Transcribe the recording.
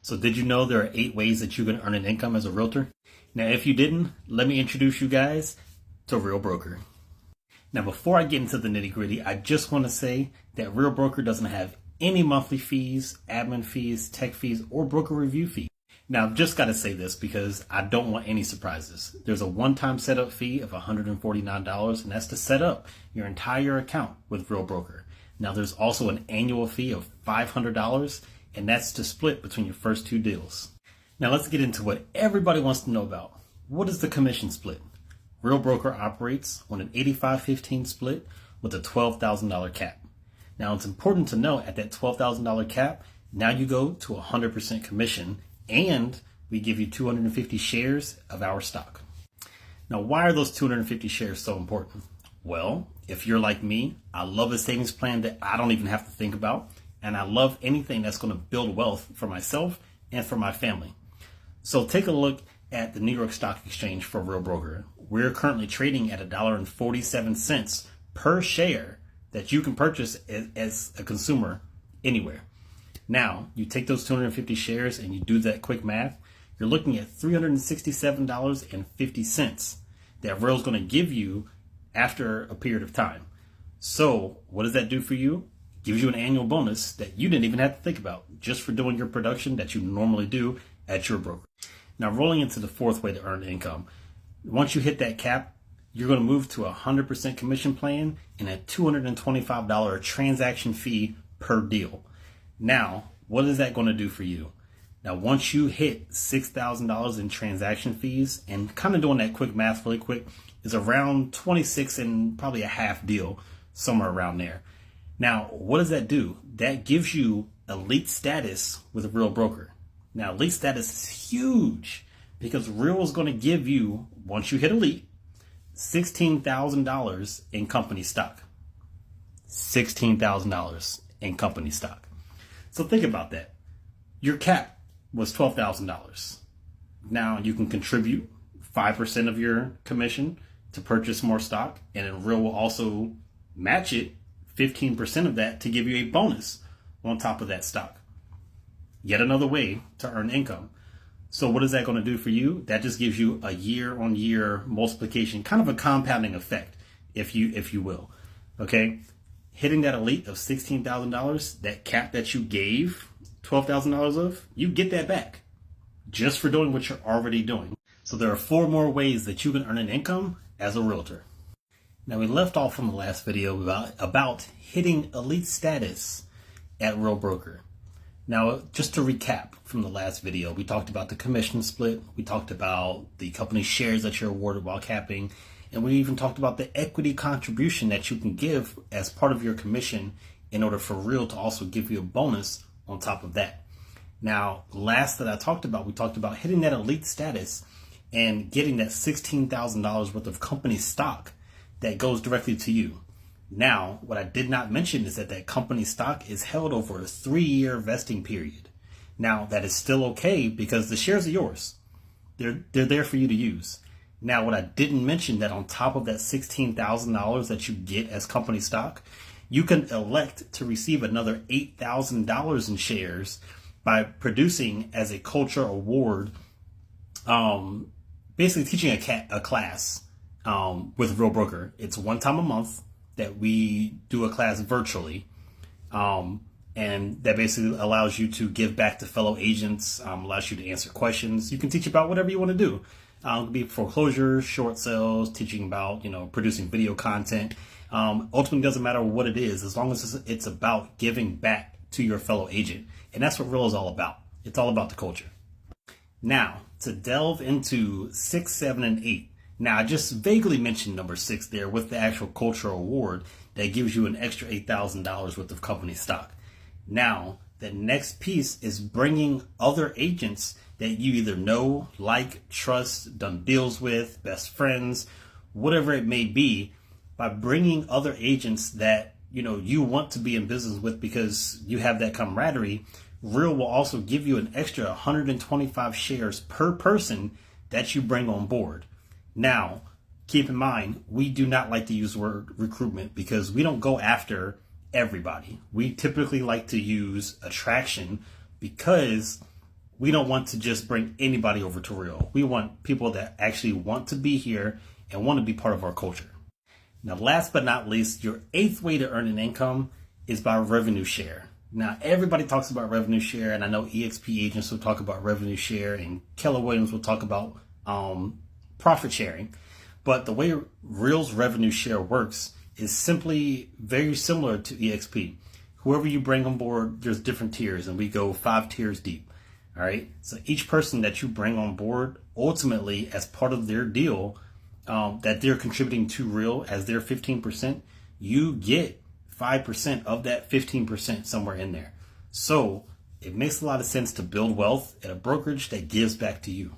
So did you know there are 8 ways that you can earn an income as a realtor? Now, if you didn't, let me introduce you guys to Real Broker. Now, before I get into the nitty gritty, I just want to say that Real Broker doesn't have any monthly fees, admin fees, tech fees, or broker review fees. Now, I've just got to say this because I don't want any surprises. There's a one-time setup fee of $149, and that's to set up your entire account with Real Broker. Now, there's also an annual fee of $500, and that's to split between your first 2 deals. Now, let's get into what everybody wants to know about. What is the commission split? Real Broker operates on an 85-15 split with a $12,000 cap. Now, it's important to know at that $12,000 cap, now you go to 100% commission, and we give you 250 shares of our stock. Now, why are those 250 shares so important? Well, if you're like me, I love a savings plan that I don't even have to think about, and I love anything that's going to build wealth for myself and for my family. So take a look at the New York Stock Exchange for Real Broker. We're currently trading at $1.47 per share that you can purchase as a consumer anywhere. Now, you take those 250 shares and you do that quick math, you're looking at $367.50 that Real's going to give you after a period of time. So what does that do for you? It gives you an annual bonus that you didn't even have to think about just for doing your production that you normally do at your broker. Now, rolling into the 4th way to earn income. Once you hit that cap, you're going to move to a 100% commission plan and a $225 transaction fee per deal. Now, what is that going to do for you? Now, once you hit $6,000 in transaction fees, and kind of doing that quick math really quick, is around 26 and probably a half deal, somewhere around there. Now, what does that do? That gives you elite status with a Real Broker. Now, elite status is huge because Real is going to give you, once you hit elite, $16,000 in company stock. $16,000 in company stock. So think about that. Your cap was $12,000. Now you can contribute 5% of your commission to purchase more stock, and then Real will also match it 15% of that to give you a bonus on top of that stock. Yet another way to earn income. So what is that going to do for you? That just gives you a year-on-year multiplication, kind of a compounding effect, if you will. Okay, hitting that elite of $16,000, that cap that you gave $12,000 of, you get that back just for doing what you're already doing. So there are 4 more ways that you can earn an income as a realtor. Now, we left off from the last video about hitting elite status at Real Broker. Now, just to recap from the last video, we talked about the commission split, we talked about the company shares that you're awarded while capping, and we even talked about the equity contribution that you can give as part of your commission in order for Real to also give you a bonus on top of that. Now, last that I talked about, we talked about hitting that elite status and getting that $16,000 worth of company stock that goes directly to you. Now, what I did not mention is that company stock is held over a 3-year vesting period. Now, that is still okay because the shares are yours. They're there for you to use. Now, what I didn't mention that on top of that $16,000 that you get as company stock, you can elect to receive another $8,000 in shares by producing as a culture award, basically teaching a class with Real Broker. It's one time a month that we do a class virtually, and that basically allows you to give back to fellow agents, allows you to answer questions. You can teach about whatever you want to do. It could be foreclosures, short sales, teaching about, producing video content. Ultimately, doesn't matter what it is, as long as it's about giving back to your fellow agent. And that's what Real is all about. It's all about the culture. Now, to delve into 6, 7, and 8. Now, I just vaguely mentioned number 6 there with the actual culture award that gives you an extra $8,000 worth of company stock. Now, the next piece is bringing other agents that you either know, like, trust, done deals with, best friends, whatever it may be, by bringing other agents that, you want to be in business with because you have that camaraderie. Real will also give you an extra 125 shares per person that you bring on board. Now, keep in mind, we do not like to use the word recruitment because we don't go after everybody. We typically like to use attraction because we don't want to just bring anybody over to Real. We want people that actually want to be here and want to be part of our culture. Now, last but not least, your eighth way to earn an income is by revenue share. Now, everybody talks about revenue share, and I know EXP agents will talk about revenue share, and Keller Williams will talk about profit sharing. But the way Real's revenue share works is simply very similar to EXP. Whoever you bring on board, there's different tiers, and we go 5 tiers deep. All right. So each person that you bring on board, ultimately, as part of their deal, that they're contributing to Real as their 15%, you get 5% of that 15% somewhere in there. So it makes a lot of sense to build wealth at a brokerage that gives back to you.